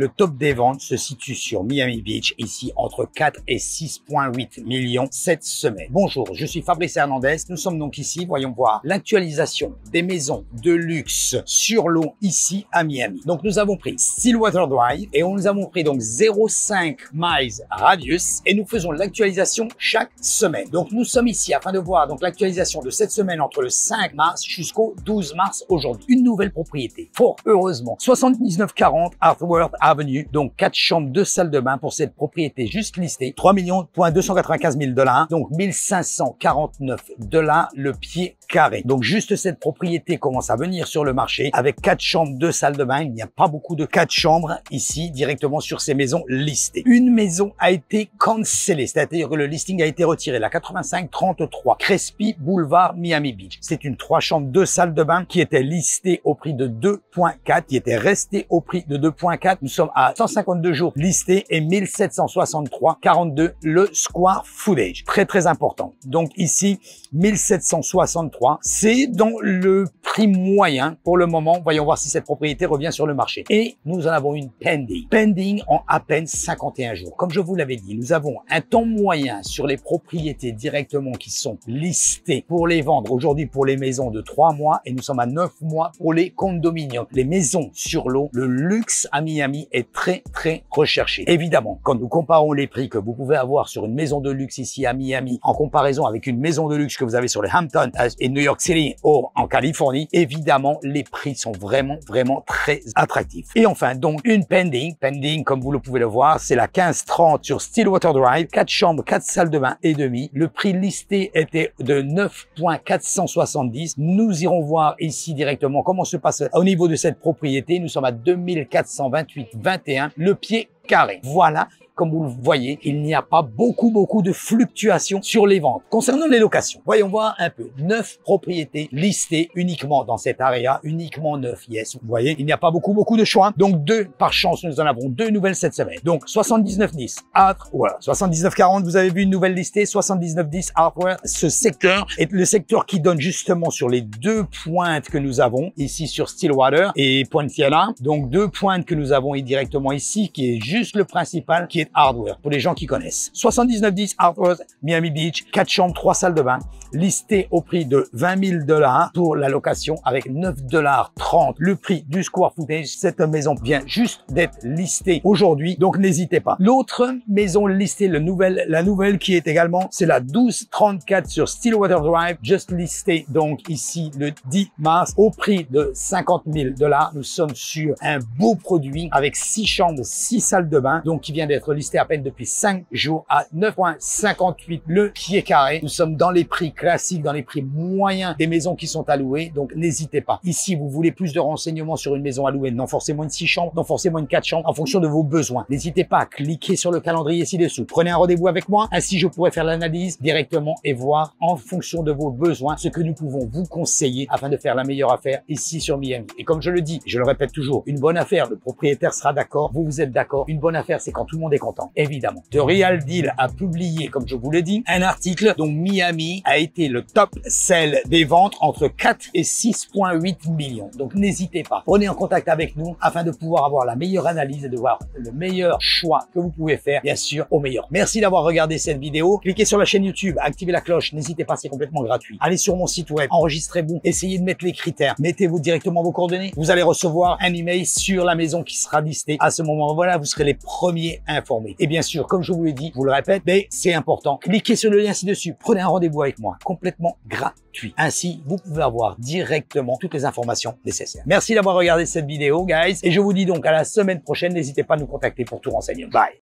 le top des ventes se situe sur Miami Beach, ici entre 4 et 6,8 millions cette semaine. Bonjour, je suis Fabrice Hernandez. Nous sommes donc ici, voyons voir l'actualisation des maisons de luxe sur l'eau ici à Miami. Donc nous avons pris Stillwater Drive et nous avons pris donc 0,5 miles radius et nous faisons l'actualisation chaque semaine. Donc nous sommes ici afin de voir donc l'actualisation de cette semaine entre le 5 mars jusqu'au 12 mars aujourd'hui. Une nouvelle propriété, fort heureusement, 7940 Arthworth Avenue, donc 4 chambres, 2 salles de bain pour cette propriété juste listée, 3,295 000 $, donc 1549 $ le pied carré. Donc juste cette propriété commence à venir sur le marché avec 4 chambres, 2 salles de bain. Il n'y a pas beaucoup de 4 chambres ici directement sur ces maisons listées. Une maison a été cancellée, c'est-à-dire que le listing a été retiré, la 8533 Crespi Boulevard Miami Beach. C'est une 3 chambres, 2 salles de bain qui était listée au prix de 2,4, qui était restée au prix de 2,4. Nous sommes à 152 jours listés et 1763,42 le square footage. Très important. Donc ici, 1763, c'est dans le prix moyen pour le moment. Voyons voir si cette propriété revient sur le marché. Et nous en avons une pending. Pending en à peine 51 jours. Comme je vous l'avais dit, nous avons un temps moyen sur les propriétés directement qui sont listées pour les vendre aujourd'hui pour les maisons de 3 mois et nous sommes à 9 mois pour les condominiums. Les maisons sur l'eau, le luxe à Miami est très recherché. Évidemment, quand nous comparons les prix que vous pouvez avoir sur une maison de luxe ici à Miami en comparaison avec une maison de luxe que vous avez sur les Hamptons et New York City ou en Californie, évidemment, les prix sont vraiment très attractifs. Et enfin, donc, une pending, comme vous le pouvez le voir, c'est la 1530 sur Stillwater Drive, 4 chambres, 4 salles de bain et demi. Le prix listé était de 9,470. Nous irons voir ici directement comment se passe au niveau de cette propriété. Nous sommes à 2428,21 le pied carré. Voilà. Comme vous le voyez, il n'y a pas beaucoup de fluctuations sur les ventes. Concernant les locations, voyons voir un peu. 9 propriétés listées uniquement dans cette area, uniquement 9. Yes, vous voyez, il n'y a pas beaucoup de choix. Donc 2 par chance, nous en avons 2 nouvelles cette semaine. Donc 7910 Arthworth, 7940, vous avez vu une nouvelle listée, 7910 Arthworth. Ce secteur est le secteur qui donne justement sur les 2 pointes que nous avons ici sur Stillwater et Poinciana. Donc 2 pointes que nous avons directement ici, qui est juste le principal, qui est Arthworth, pour les gens qui connaissent. 7910 Arthworth, Miami Beach, 4 chambres, 3 salles de bain, listé au prix de 20 000 $ pour la location avec 9,30 $ le prix du square footage. Cette maison vient juste d'être listée aujourd'hui, donc n'hésitez pas. L'autre maison listée, la nouvelle qui est également, c'est la 1234 sur Stillwater Drive, just listée donc ici le 10 mars au prix de 50 000 $. Nous sommes sur un beau produit avec 6 chambres, 6 salles de bain, donc qui vient d'être listé à peine depuis 5 jours à 9,58 le pied carré. Nous sommes dans les prix classiques, dans les prix moyens des maisons qui sont allouées, donc n'hésitez pas. Ici, vous voulez plus de renseignements sur une maison allouée, non forcément une 6 chambres, non forcément une 4 chambres, en fonction de vos besoins. N'hésitez pas à cliquer sur le calendrier ci-dessous. Prenez un rendez-vous avec moi, ainsi je pourrai faire l'analyse directement et voir en fonction de vos besoins ce que nous pouvons vous conseiller afin de faire la meilleure affaire ici sur Miami. Et comme je le dis, je le répète toujours, une bonne affaire, le propriétaire sera d'accord, vous êtes d'accord. Une bonne affaire, c'est quand tout le monde est content, évidemment. The Real Deal a publié, comme je vous l'ai dit, un article dont Miami a été le top sell des ventes entre 4 et 6,8 millions. Donc n'hésitez pas, prenez en contact avec nous afin de pouvoir avoir la meilleure analyse et de voir le meilleur choix que vous pouvez faire, bien sûr, au meilleur. Merci d'avoir regardé cette vidéo. Cliquez sur la chaîne YouTube, activez la cloche, n'hésitez pas, c'est complètement gratuit. Allez sur mon site web, enregistrez-vous, essayez de mettre les critères, mettez-vous directement vos coordonnées. Vous allez recevoir un email sur la maison qui sera listée. À ce moment-là, vous serez les premiers informés. Et bien sûr, comme je vous l'ai dit, je vous le répète, mais c'est important. Cliquez sur le lien ci-dessus, prenez un rendez-vous avec moi, complètement gratuit. Ainsi, vous pouvez avoir directement toutes les informations nécessaires. Merci d'avoir regardé cette vidéo, guys, et je vous dis donc à la semaine prochaine. N'hésitez pas à nous contacter pour tout renseigner. Bye!